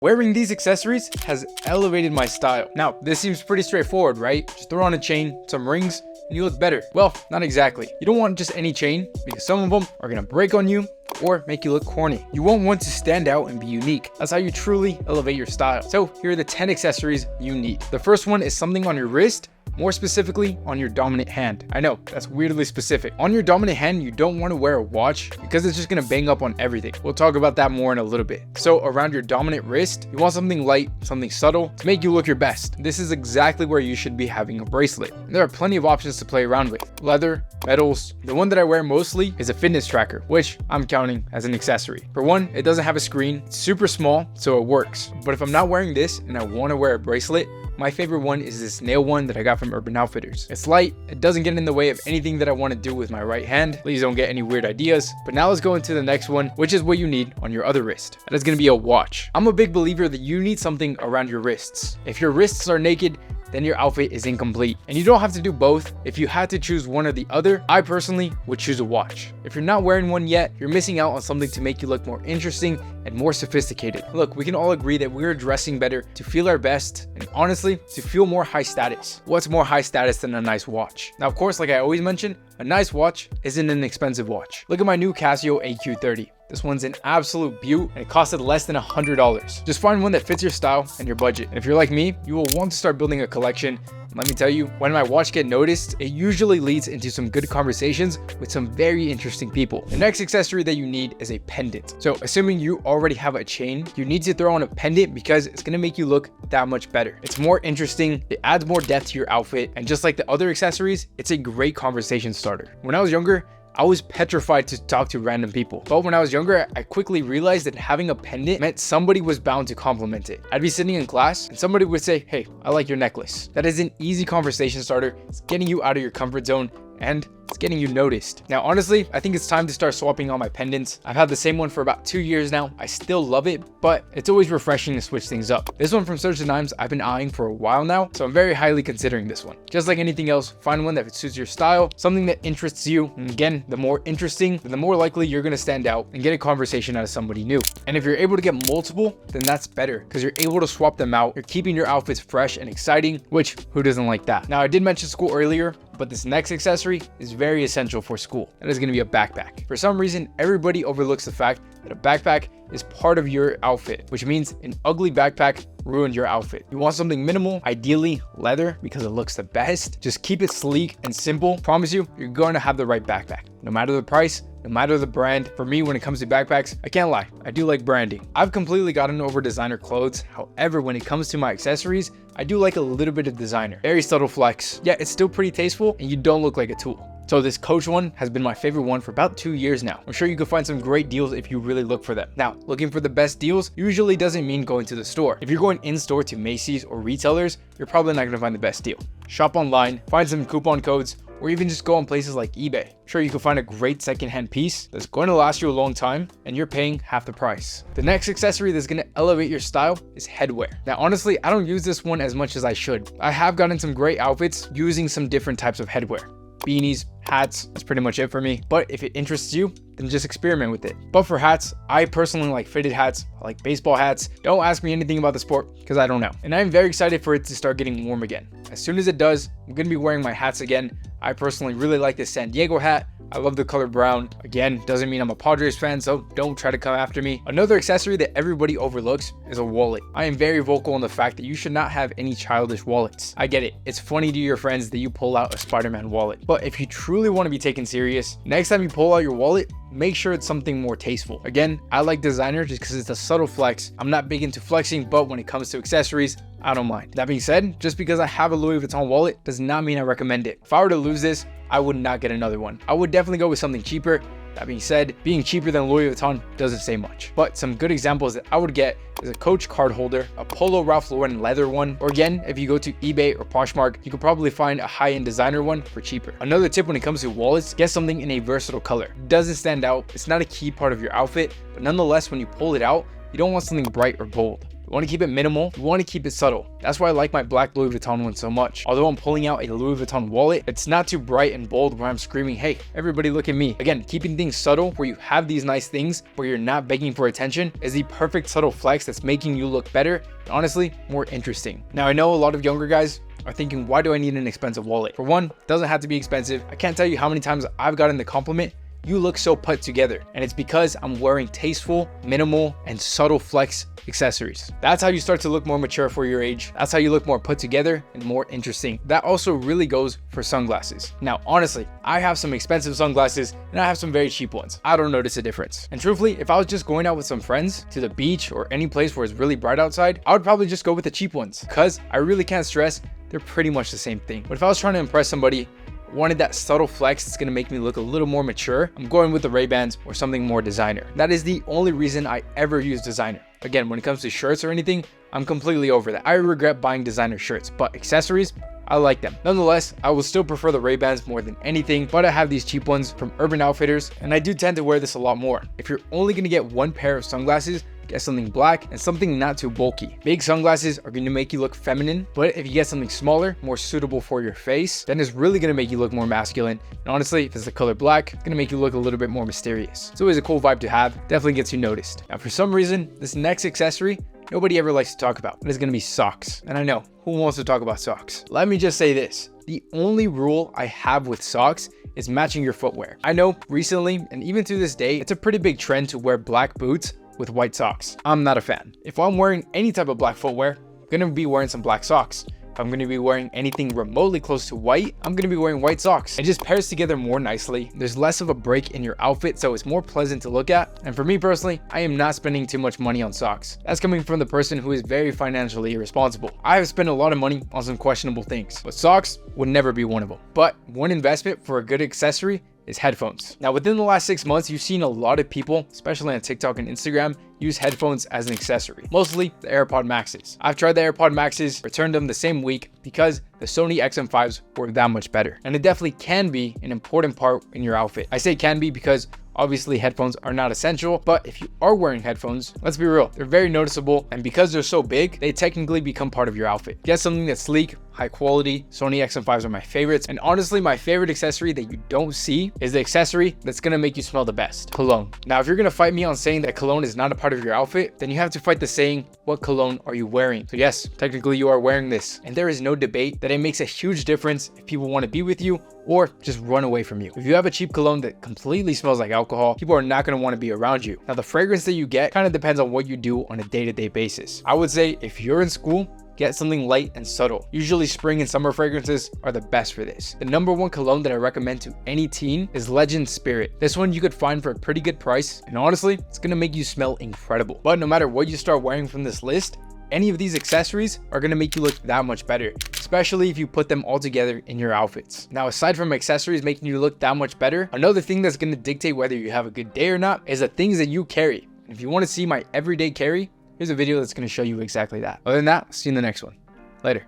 Wearing these accessories has elevated my style. Now, this seems pretty straightforward, right? Just throw on a chain, some rings, and you look better. Well, not exactly. You don't want just any chain because some of them are gonna break on you or make you look corny. You won't want to stand out and be unique. That's how you truly elevate your style. So here are the 10 accessories you need. The first one is something on your wrist, more specifically on your dominant hand. I know, that's weirdly specific. On your dominant hand, you don't want to wear a watch because it's just gonna bang up on everything. We'll talk about that more in a little bit. So around your dominant wrist, you want something light, something subtle to make you look your best. This is exactly where you should be having a bracelet. And there are plenty of options to play around with. Leather, metals. The one that I wear mostly is a fitness tracker, which I'm counting as an accessory. For one, it doesn't have a screen, it's super small, so it works. But if I'm not wearing this and I want to wear a bracelet, my favorite one is this nail one that I got from Urban Outfitters. It's light, it doesn't get in the way of anything that I want to do with my right hand. Please don't get any weird ideas. But now let's go into the next one, which is what you need on your other wrist. That is going to be a watch. I'm a big believer that you need something around your wrists. If your wrists are naked, then your outfit is incomplete. And you don't have to do both. If you had to choose one or the other, I personally would choose a watch. If you're not wearing one yet, you're missing out on something to make you look more interesting and more sophisticated. Look, we can all agree that we're dressing better to feel our best and honestly, to feel more high status. What's more high status than a nice watch? Now, of course, like I always mention, a nice watch isn't an expensive watch. Look at my new Casio AQ30. This one's an absolute beaut and it costed less than $100. Just find one that fits your style and your budget. And if you're like me, you will want to start building a collection. Let me tell you, when my watch gets noticed, it usually leads into some good conversations with some very interesting people. The next accessory that you need is a pendant. So assuming you already have a chain, you need to throw on a pendant because it's gonna make you look that much better. It's more interesting, it adds more depth to your outfit, and just like the other accessories, it's a great conversation starter. When I was younger, I was petrified to talk to random people. But when I was younger, I quickly realized that having a pendant meant somebody was bound to compliment it. I'd be sitting in class and somebody would say, "Hey, I like your necklace." That is an easy conversation starter. It's getting you out of your comfort zone and it's getting you noticed. Now, honestly, I think it's time to start swapping all my pendants. I've had the same one for about 2 years now. I still love it, but it's always refreshing to switch things up. This one from Search the Dimes I've been eyeing for a while now, so I'm very highly considering this one. Just like anything else, find one that suits your style, something that interests you. And again, the more interesting, the more likely you're gonna stand out and get a conversation out of somebody new. And if you're able to get multiple, then that's better because you're able to swap them out. You're keeping your outfits fresh and exciting, which who doesn't like that? Now, I did mention school earlier, but this next accessory is very essential for school. That is going to be a backpack. For some reason, everybody overlooks the fact that a backpack is part of your outfit, which means an ugly backpack ruined your outfit. You want something minimal, ideally leather because it looks the best. Just keep it sleek and simple. Promise you, you're going to have the right backpack. No matter the price, no matter the brand. For me, when it comes to backpacks, I can't lie, I do like branding. I've completely gotten over designer clothes. However, when it comes to my accessories, I do like a little bit of designer. Very subtle flex. Yeah, it's still pretty tasteful and you don't look like a tool. So this Coach one has been my favorite one for about 2 years now. I'm sure you can find some great deals if you really look for them. Now, looking for the best deals usually doesn't mean going to the store. If you're going in-store to Macy's or retailers, you're probably not gonna find the best deal. Shop online, find some coupon codes, or even just go on places like eBay. Sure, you can find a great secondhand piece that's going to last you a long time and you're paying half the price. The next accessory that's going to elevate your style is headwear. Now, honestly, I don't use this one as much as I should. I have gotten some great outfits using some different types of headwear. Beanies, hats, that's pretty much it for me. But if it interests you, then just experiment with it. But for hats, I personally like fitted hats. I like baseball hats. Don't ask me anything about the sport because I don't know. And I'm very excited for it to start getting warm again. As soon as it does, I'm going to be wearing my hats again. I personally really like this San Diego hat. I love the color brown. Again, doesn't mean I'm a Padres fan, so don't try to come after me. Another accessory that everybody overlooks is a wallet. I am very vocal on the fact that you should not have any childish wallets. I get it. It's funny to your friends that you pull out a Spider-Man wallet. But if you truly want to be taken serious, next time you pull out your wallet, make sure it's something more tasteful. Again, I like designer just because it's a subtle flex. I'm not big into flexing, but when it comes to accessories, I don't mind. That being said, just because I have a Louis Vuitton wallet does not mean I recommend it. If I were to lose this, I would not get another one. I would definitely go with something cheaper. That being said, being cheaper than Louis Vuitton doesn't say much. But some good examples that I would get is a Coach card holder, a Polo Ralph Lauren leather one, or again, if you go to eBay or Poshmark, you could probably find a high-end designer one for cheaper. Another tip when it comes to wallets, get something in a versatile color. It doesn't stand out, it's not a key part of your outfit, but nonetheless, when you pull it out, you don't want something bright or bold. You want to keep it minimal. You want to keep it subtle. That's why I like my black Louis Vuitton one so much. Although I'm pulling out a Louis Vuitton wallet, it's not too bright and bold where I'm screaming, hey, everybody look at me. Again, keeping things subtle where you have these nice things where you're not begging for attention is the perfect subtle flex that's making you look better and honestly more interesting. Now, I know a lot of younger guys are thinking, why do I need an expensive wallet? For one, it doesn't have to be expensive. I can't tell you how many times I've gotten the compliment, you look so put together. And it's because I'm wearing tasteful, minimal, and subtle flex accessories. That's how you start to look more mature for your age. That's how you look more put together and more interesting. That also really goes for sunglasses. Now, honestly, I have some expensive sunglasses and I have some very cheap ones. I don't notice a difference. And truthfully, if I was just going out with some friends to the beach or any place where it's really bright outside, I would probably just go with the cheap ones because I really can't stress, they're pretty much the same thing. But if I was trying to impress somebody, wanted that subtle flex that's gonna make me look a little more mature, I'm going with the Ray-Bans or something more designer. That is the only reason I ever use designer. Again, when it comes to shirts or anything, I'm completely over that. I regret buying designer shirts, but accessories, I like them. Nonetheless, I will still prefer the Ray-Bans more than anything, but I have these cheap ones from Urban Outfitters, and I do tend to wear this a lot more. If you're only gonna get one pair of sunglasses, get something black and something not too bulky. Big sunglasses are going to make you look feminine, but if you get something smaller, more suitable for your face, then it's really going to make you look more masculine. And honestly, if it's the color black, it's going to make you look a little bit more mysterious. It's always a cool vibe to have, definitely gets you noticed. Now, for some reason, this next accessory, nobody ever likes to talk about, but it's going to be socks. And I know, who wants to talk about socks? Let me just say this. The only rule I have with socks is matching your footwear. I know recently, and even to this day, it's a pretty big trend to wear black boots with white socks. I'm not a fan. If I'm wearing any type of black footwear, I'm gonna be wearing some black socks. If I'm gonna be wearing anything remotely close to white, I'm gonna be wearing white socks. It just pairs together more nicely. There's less of a break in your outfit, so it's more pleasant to look at. And for me personally, I am not spending too much money on socks. That's coming from the person who is very financially irresponsible. I have spent a lot of money on some questionable things, but socks would never be one of them. But one investment for a good accessory is headphones. Now, within the last 6 months, you've seen a lot of people, especially on TikTok and Instagram, use headphones as an accessory, mostly the AirPod Maxes. I've tried the AirPod Maxes, returned them the same week because the Sony XM5s were that much better. And it definitely can be an important part in your outfit. I say can be because obviously headphones are not essential, but if you are wearing headphones, let's be real, they're very noticeable, and because they're so big, they technically become part of your outfit. Get something that's sleek, high quality. Sony XM5s are my favorites, and honestly, my favorite accessory that you don't see is the accessory that's gonna make you smell the best: cologne. Now, if you're gonna fight me on saying that cologne is not a part of your outfit, then you have to fight the saying, what cologne are you wearing? So yes, technically you are wearing this, and there is no debate that it makes a huge difference if people want to be with you or just run away from you. If you have a cheap cologne that completely smells like alcohol, people are not going to want to be around you. Now, the fragrance that you get kind of depends on what you do on a day-to-day basis. I would say if you're in school, get something light and subtle. Usually spring and summer fragrances are the best for this. The number one cologne that I recommend to any teen is Legend Spirit. This one you could find for a pretty good price, and honestly, it's going to make you smell incredible. But no matter what you start wearing from this list, any of these accessories are going to make you look that much better, especially if you put them all together in your outfits. Now, aside from accessories making you look that much better, another thing that's going to dictate whether you have a good day or not is the things that you carry. And if you want to see my everyday carry, here's a video that's going to show you exactly that. Other than that, see you in the next one. Later.